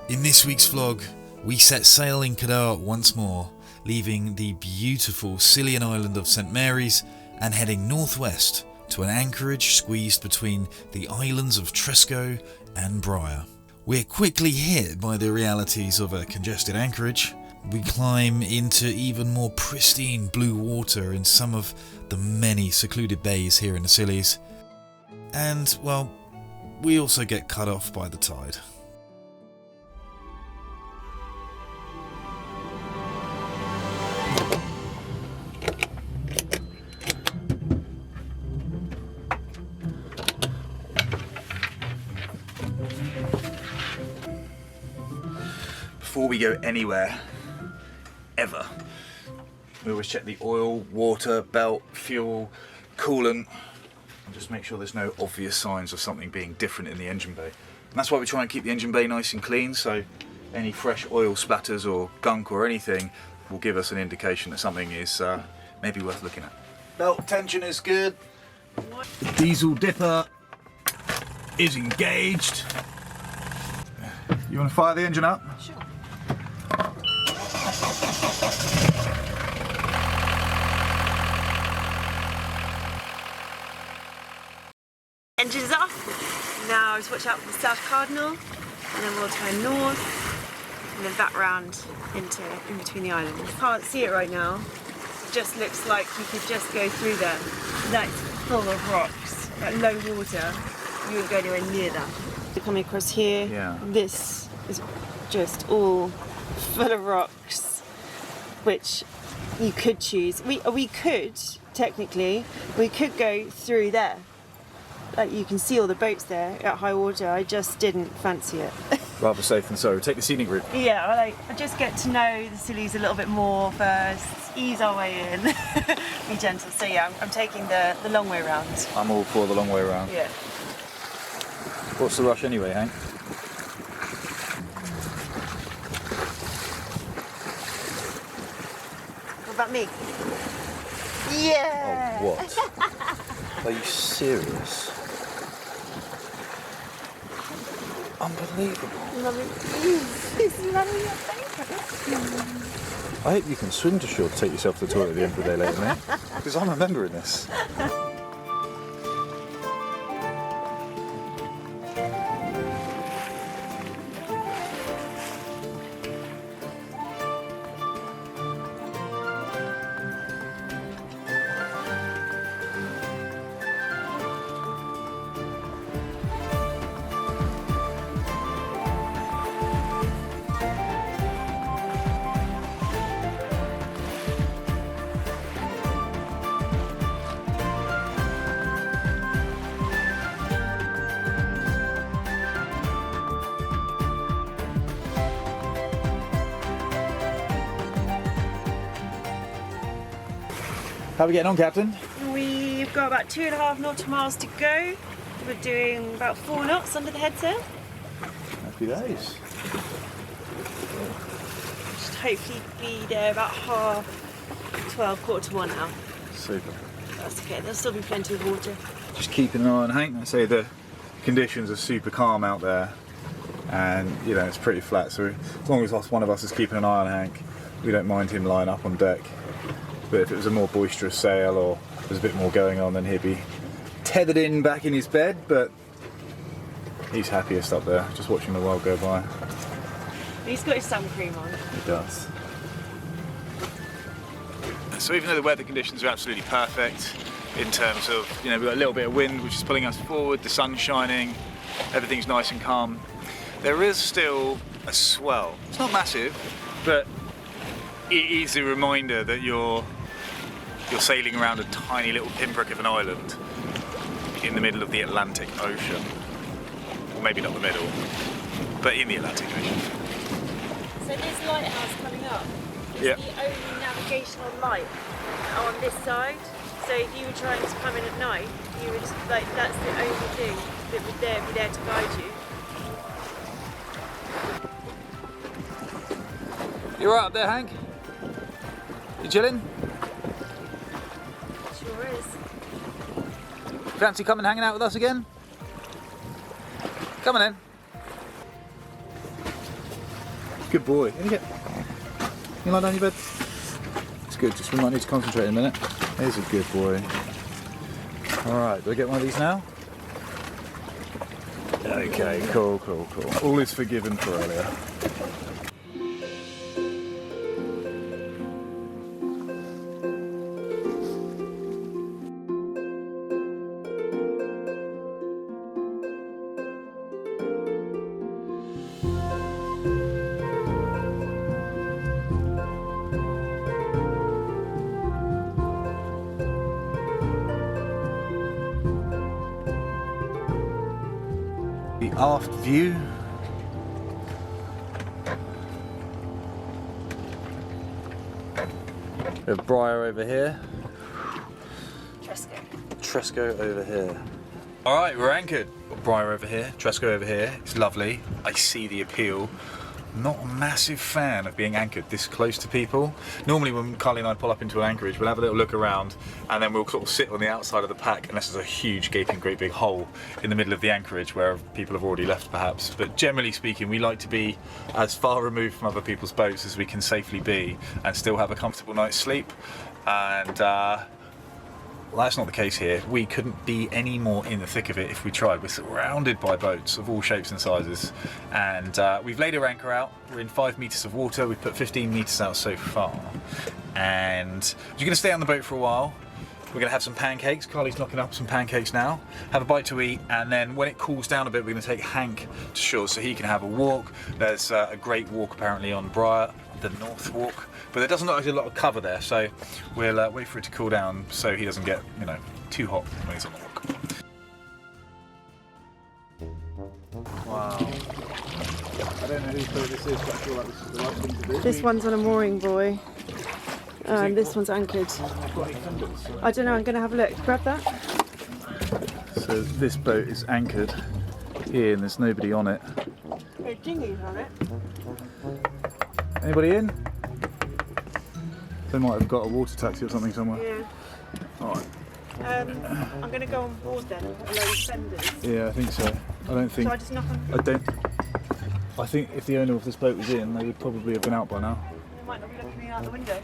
In this week's vlog, we set sail in Cadoha once more, leaving the beautiful Scillian island of St Mary's and heading northwest to an anchorage squeezed between the islands of Tresco and Briar. We're quickly hit by the realities of a congested anchorage. We climb into even more pristine blue water in some of the many secluded bays here in the Scillies. And, well, we also get cut off by the tide. Before we go anywhere, ever, we always check the oil, water, belt, fuel, coolant, and just make sure there's no obvious signs of something being different in the engine bay. And that's why we try and keep the engine bay nice and clean, so any fresh oil spatters or gunk or anything will give us an indication that something is maybe worth looking at. Belt tension is good. The diesel dipper is engaged. You want to fire the engine up? Sure. Engine's off. Now just watch out for the South Cardinal, and then we'll turn north, and then back round in between the islands. You can't see it right now. It just looks like you could just go through there. That's full of rocks. At low water, you wouldn't go anywhere near that. You're coming across here. Yeah. This is just all full of rocks, which you could choose. We could, technically, we could go through there. Like you can see all the boats there at high water. I just didn't fancy it. Rather safe than sorry. Take the scenic route. Yeah, I just get to know the Scillies a little bit more first, ease our way in, be gentle. So yeah, I'm taking the long way round. I'm all for the long way around. Yeah. What's the rush anyway, Hank? What about me? Yeah! Oh, what? Are you serious? Unbelievable. I hope you can swim to shore to take yourself to the toilet at the end of the day later, mate. Because I'm remembering this. How are we getting on, Captain? We've got about 2.5 nautical miles to go. We're doing about 4 knots under the headsail. Happy days. Should hopefully be there about 12:30, 1:15 now. Super. That's okay, there'll still be plenty of water. Just keeping an eye on Hank. I say the conditions are super calm out there, and you know it's pretty flat. So as long as one of us is keeping an eye on Hank, we don't mind him lying up on deck. But if it was a more boisterous sail or there's a bit more going on, then he'd be tethered in back in his bed. But he's happiest up there, just watching the world go by. He's got his sun cream on. He does. So even though the weather conditions are absolutely perfect in terms of, you know, we've got a little bit of wind which is pulling us forward, the sun's shining, everything's nice and calm, there is still a swell. It's not massive, but it is a reminder that you're sailing around a tiny little pinprick of an island in the middle of the Atlantic Ocean. Or maybe not the middle, but in the Atlantic Ocean. So this lighthouse coming up is Yeah. the only navigational light on this side. So if you were trying to come in at night, you would just, like, that's the only thing that would be there to guide you. You alright up there, Hank? You chilling? Sure is. Fancy coming hanging out with us again? Come on in. Good boy. You lie down in your bed? It's good, just we might need to concentrate in a minute. Here's a good boy. Alright, do I get one of these now? Okay, cool. All is forgiven for earlier. The aft view. We have Briar over here. Tresco over here. Alright, we're anchored. Got Briar over here, Tresco over here. It's lovely. I see the appeal. Not a massive fan of being anchored this close to people. Normally when Carly and I pull up into an anchorage, we'll have a little look around and then we'll sort of sit on the outside of the pack unless there's a huge gaping great big hole in the middle of the anchorage where people have already left perhaps. But generally speaking, we like to be as far removed from other people's boats as we can safely be and still have a comfortable night's sleep. And well, that's not the case here. We couldn't be any more in the thick of it if we tried. We're surrounded by boats of all shapes and sizes. And we've laid our anchor out. We're in 5 meters of water. We've put 15 meters out so far. And you're gonna stay on the boat for a while. We're gonna have some pancakes. Carly's knocking up some pancakes now. Have a bite to eat. And then when it cools down a bit, we're gonna take Hank to shore so he can have a walk. There's a great walk apparently on Briar, the North Walk. But there doesn't look like there's a lot of cover there, so we'll wait for it to cool down so he doesn't get, you know, too hot when he's on the walk. Wow. I don't know whose boat this is, but I feel like this is the right thing to do. This one's on a mooring buoy. And this one's anchored. I don't know, I'm going to have a look. Grab that. So this boat is anchored here and there's nobody on it. There's dinghies on it. Anybody in? They might have got a water taxi or something somewhere. Yeah. Alright. I'm going to go on board then, a load of fenders. Yeah, I think so. I don't think... So I just knock on... I think if the owner of this boat was in, they would probably have been out by now. They might not be looking out the window.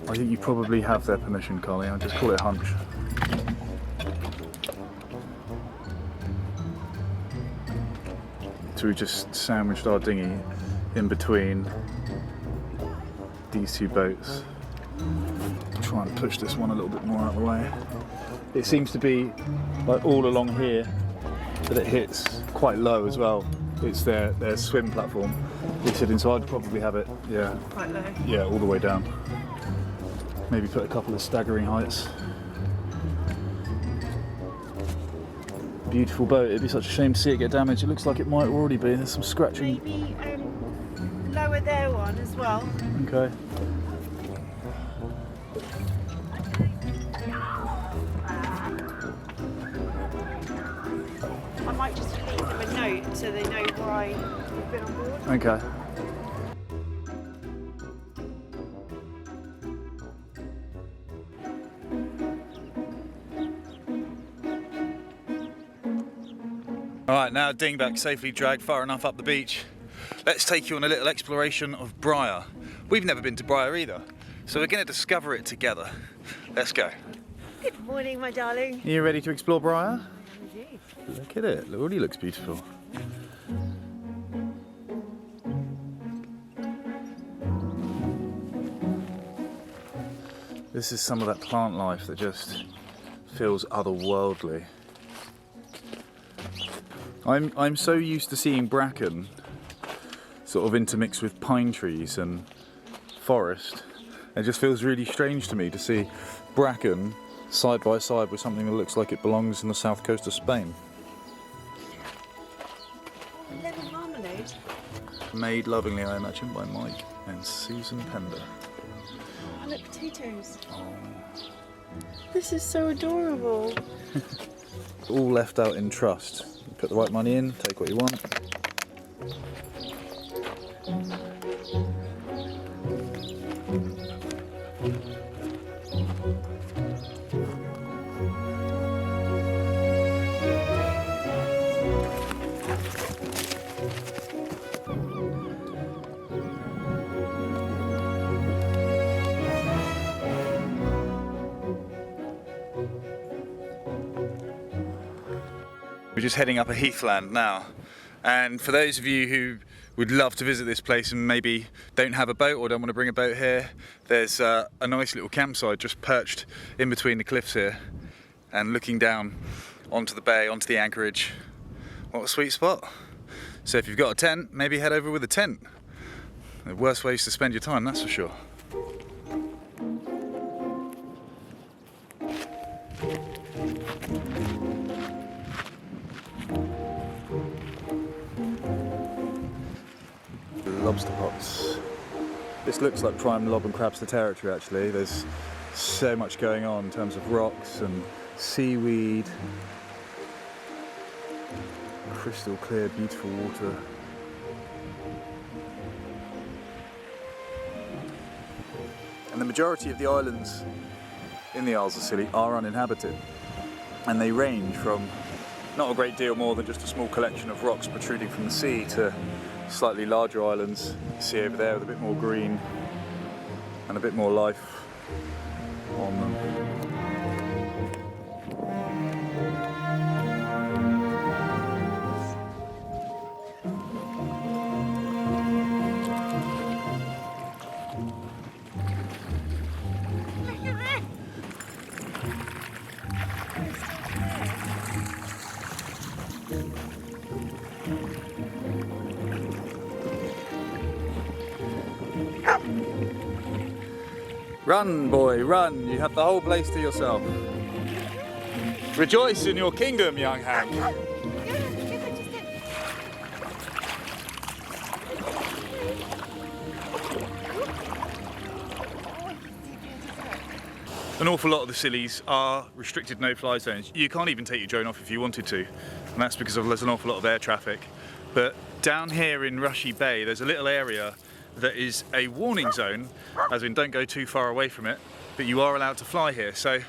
I think you probably have their permission, Carly. I'll just call it a hunch. So we just sandwiched our dinghy in between these two boats. Try and push this one a little bit more out of the way. It seems to be like all along here that it hits quite low as well. It's their swim platform. They sit in, so I'd probably have it, yeah. Quite low. Yeah, all the way down. Maybe put a couple of staggering heights. Beautiful boat. It'd be such a shame to see it get damaged. It looks like it might already be. There's some scratching. Maybe lower their one as well. Okay. I might just leave them a note so they know why we've been on board. Okay. Alright, now dingback safely dragged far enough up the beach. Let's take you on a little exploration of Briar. We've never been to Briar either, so we're going to discover it together. Let's go. Good morning, my darling. Are you ready to explore Briar? Indeed. Look at it, it already looks beautiful. This is some of that plant life that just feels otherworldly. I'm so used to seeing bracken sort of intermixed with pine trees and forest. It just feels really strange to me to see bracken side by side with something that looks like it belongs in the south coast of Spain. Lemon marmalade. Made lovingly, I imagine, by Mike and Susan Pender. Oh, look, potatoes. Oh. This is so adorable. All left out in trust. You put the right money in, take what you want. just heading up a heathland now. And for those of you who would love to visit this place and maybe don't have a boat or don't want to bring a boat here, there's a nice little campsite just perched in between the cliffs here and looking down onto the bay, onto the anchorage. What a sweet spot. So if you've got a tent, maybe head over with a tent. The worst ways to spend your time, that's for sure. Lobster pots. This looks like prime lob and crabster territory actually. There's so much going on in terms of rocks and seaweed. Crystal clear, beautiful water. And the majority of the islands in the Isles of Scilly are uninhabited. And they range from not a great deal more than just a small collection of rocks protruding from the sea to slightly larger islands you see over there with a bit more green and a bit more life on them. Run, boy, run. You have the whole place to yourself. Rejoice in your kingdom, young Hank. An awful lot of the Scillies are restricted no-fly zones. You can't even take your drone off if you wanted to, and that's because there's an awful lot of air traffic. But down here in Rushy Bay, there's a little area that is a warning zone, as in don't go too far away from it, but you are allowed to fly here. So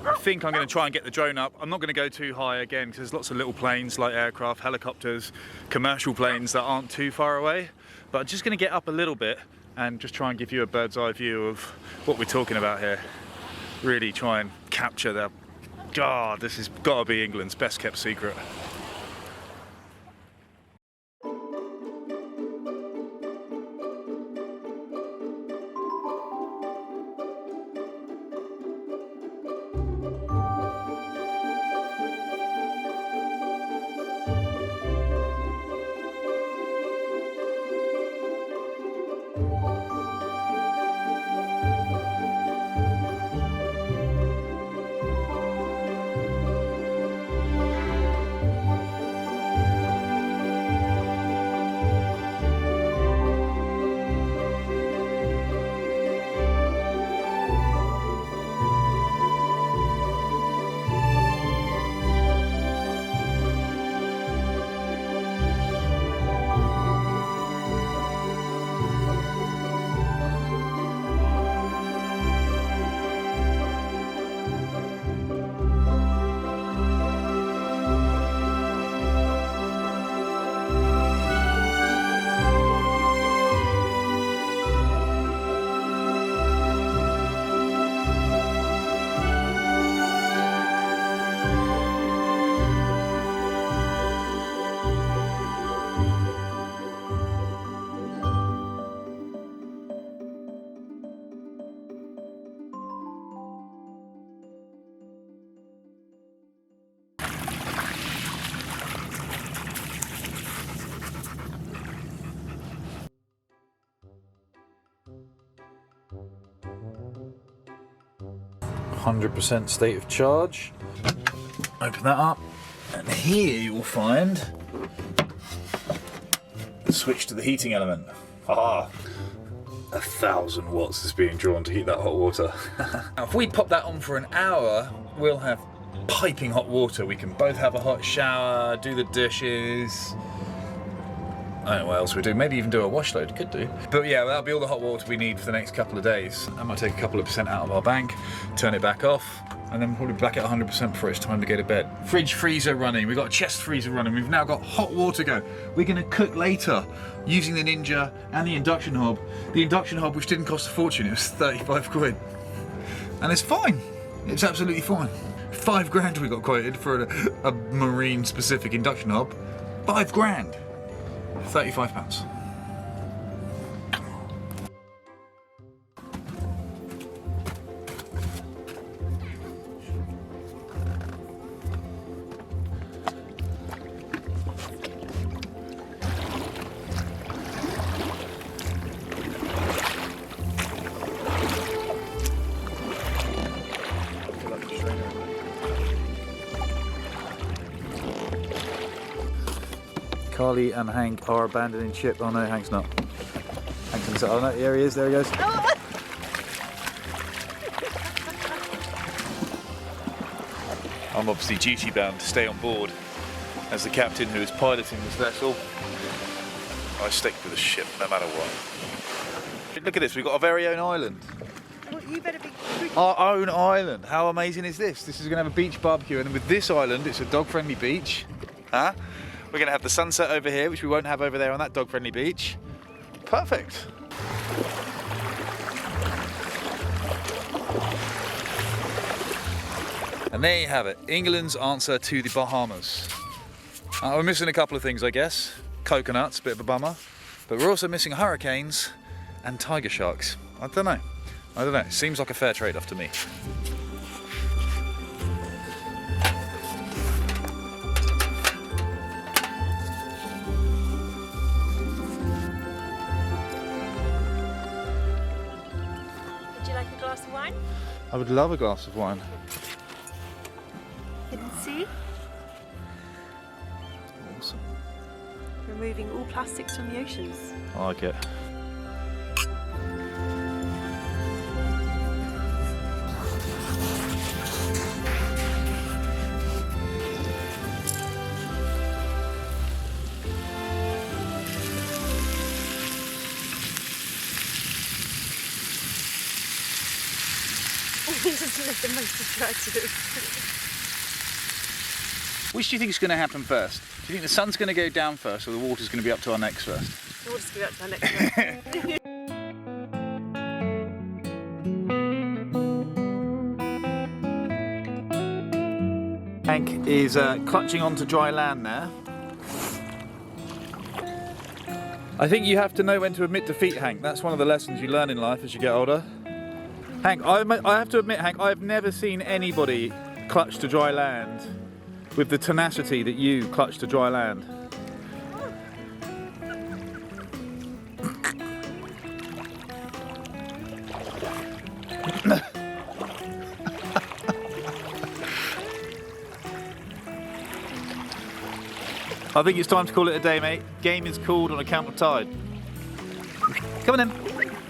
I think I'm going to try and get the drone up. I'm not going to go too high again because there's lots of little planes, light aircraft, helicopters, commercial planes that aren't too far away. But I'm just going to get up a little bit and just try and give you a bird's eye view of what we're talking about here. Really try and capture the, God, this has got to be England's best kept secret. .100% state of charge. Open that up, and here you will find the switch to the heating element. Ah, 1,000 watts is being drawn to heat that hot water. Now, if we pop that on for an hour, we'll have piping hot water. We can both have a hot shower, do the dishes. I don't know what else we do. Maybe even do a wash load. Could do. But yeah, that'll be all the hot water we need for the next couple of days. I might take a couple of % out of our bank, turn it back off, and then probably back at 100% before it's time to go to bed. Fridge freezer running. We've got a chest freezer running. We've now got hot water go. We're going to cook later using the Ninja and the induction hob. The induction hob, which didn't cost a fortune, it was 35 quid. And it's fine. It's absolutely fine. 5 grand we got quoted for a marine specific induction hob. 5 grand. £35. Carly and Hank are abandoning ship. Oh no, Hank's not. Hank's on the side. Oh no, there he is, there he goes. I'm obviously duty bound to stay on board as the captain who is piloting this vessel. I stick with the ship no matter what. Look at this, we've got our very own island. Well, you better be... Our own island. How amazing is this? This is going to have a beach barbecue, and with this island, it's a dog-friendly beach. Huh? We're going to have the sunset over here, which we won't have over there on that dog-friendly beach. Perfect. And there you have it, England's answer to the Bahamas. We're missing a couple of things, I guess. Coconuts, bit of a bummer. But we're also missing hurricanes and tiger sharks. I don't know. It seems like a fair trade-off to me. Would you like a glass of wine? I would love a glass of wine. Hidden sea. Awesome. Removing all plastics from the oceans. I like it. Doesn't look the most attractive. Which do you think is going to happen first? Do you think the sun's going to go down first, or the water's going to be up to our necks first? We'll just go up to our next one. Hank is clutching onto dry land there. I think you have to know when to admit defeat, Hank. That's one of the lessons you learn in life as you get older. Hank, I have to admit, Hank, I've never seen anybody clutch to dry land with the tenacity that you clutch to dry land. I think it's time to call it a day, mate. Game is called on account of tide. Come on then.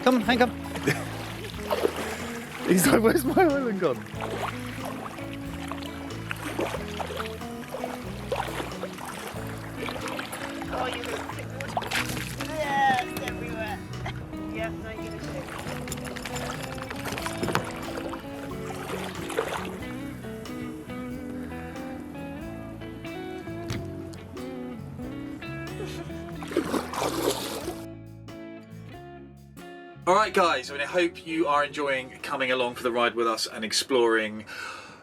Come on, Hank, come. He's like, where's my island gone? Oh, you're going to pick water. Yeah, it's everywhere. Yeah, now you're going to do it. Alright guys, I hope you are enjoying coming along for the ride with us and exploring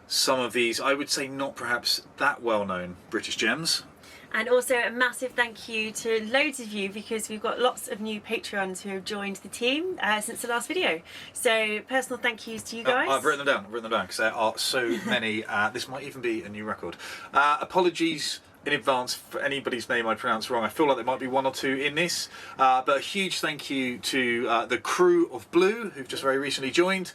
some of these, I would say not perhaps that well-known British gems. And also a massive thank you to loads of you, because we've got lots of new Patreons who have joined the team since the last video. So personal thank yous to you guys. I've written them down because there are so many. This might even be a new record. Apologies in advance for anybody's name I pronounce wrong. I feel like there might be one or two in this, but a huge thank you to the crew of Blue, who've just very recently joined,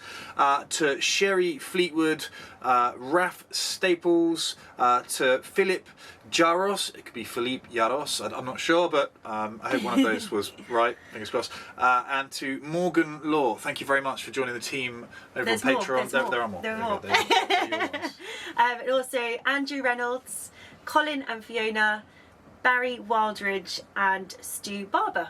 to Sherry Fleetwood, Raf Staples, to Philip Jaros, it could be Philippe Jaros, I'm not sure, but I hope one of those was right, fingers crossed, and to Morgan Law. Thank you very much for joining the team over on Patreon. There are more. There are more. And also Andrew Reynolds, Colin and Fiona, Barry Wildridge and Stu Barber.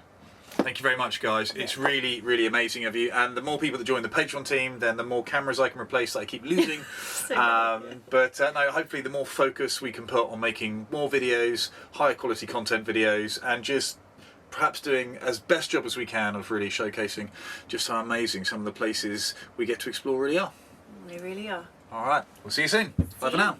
Thank you very much, guys. It's really, really amazing of you. And the more people that join the Patreon team, then the more cameras I can replace that I keep losing. No, hopefully the more focus we can put on making more videos, higher quality content videos, and just perhaps doing as best job as we can of really showcasing just how amazing some of the places we get to explore really are. They really are. All right, we'll see you soon. Bye for now.